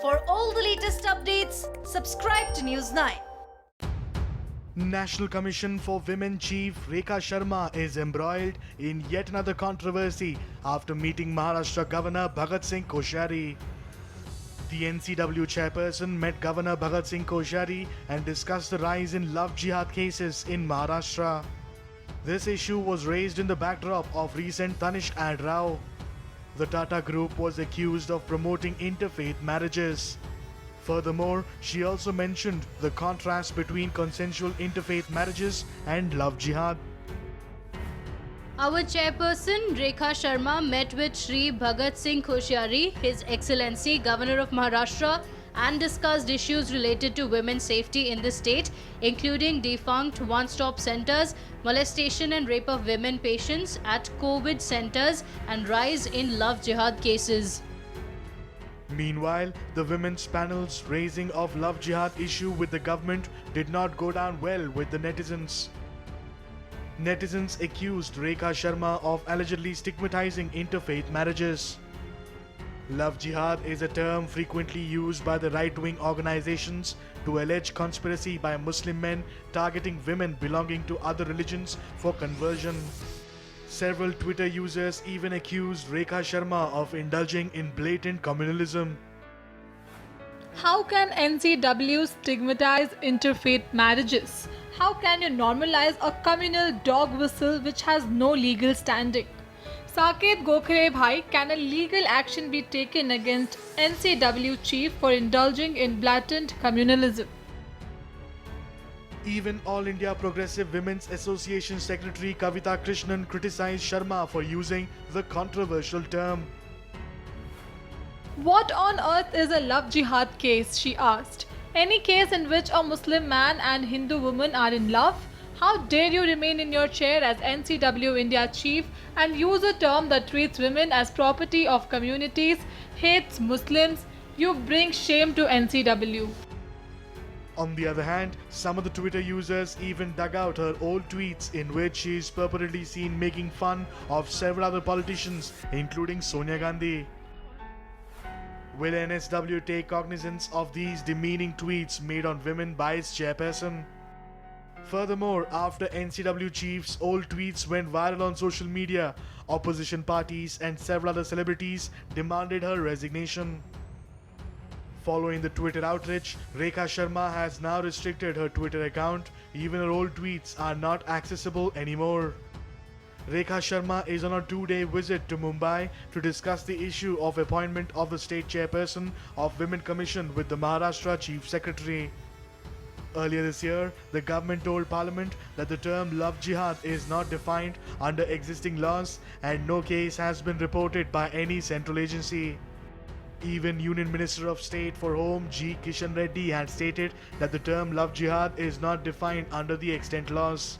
For all the latest updates, subscribe to News 9. National Commission for Women Chief Rekha Sharma is embroiled in yet another controversy after meeting Maharashtra Governor Bhagat Singh Koshyari. The NCW chairperson met Governor Bhagat Singh Koshyari and discussed the rise in love jihad cases in Maharashtra. This issue was raised in the backdrop of recent Tanishq ad row. The Tata Group was accused of promoting interfaith marriages. Furthermore, she also mentioned the contrast between consensual interfaith marriages and love jihad. Our chairperson Rekha Sharma met with Shri Bhagat Singh Koshyari, His Excellency Governor of Maharashtra, and discussed issues related to women's safety in the state, including defunct one-stop centers, molestation and rape of women patients at COVID centers, and rise in love jihad cases. Meanwhile, the women's panel's raising of love jihad issue with the government did not go down well with the netizens. Netizens accused Rekha Sharma of allegedly stigmatizing interfaith marriages. Love jihad is a term frequently used by the right-wing organizations to allege conspiracy by Muslim men targeting women belonging to other religions for conversion. Several Twitter users even accused Rekha Sharma of indulging in blatant communalism. How can NCW stigmatize interfaith marriages? How can you normalize a communal dog whistle which has no legal standing? Saket Gokhale Bhai, can a legal action be taken against NCW chief for indulging in blatant communalism? Even All India Progressive Women's Association Secretary Kavita Krishnan criticized Sharma for using the controversial term. What on earth is a love jihad case, she asked. Any case in which a Muslim man and Hindu woman are in love? How dare you remain in your chair as NCW India chief and use a term that treats women as property of communities, hates Muslims? You bring shame to NCW. On the other hand, some of the Twitter users even dug out her old tweets in which she is purportedly seen making fun of several other politicians, including Sonia Gandhi. Will NSW take cognizance of these demeaning tweets made on women by its chairperson? Furthermore, after NCW chief's old tweets went viral on social media, opposition parties and several other celebrities demanded her resignation. Following the Twitter outrage, Rekha Sharma has now restricted her Twitter account. Even her old tweets are not accessible anymore. Rekha Sharma is on a 2-day visit to Mumbai to discuss the issue of appointment of the state chairperson of Women Commission with the Maharashtra Chief Secretary. Earlier this year, the government told Parliament that the term love jihad is not defined under existing laws and no case has been reported by any central agency. Even Union Minister of State for Home G. Kishan Reddy had stated that the term love jihad is not defined under the extant laws.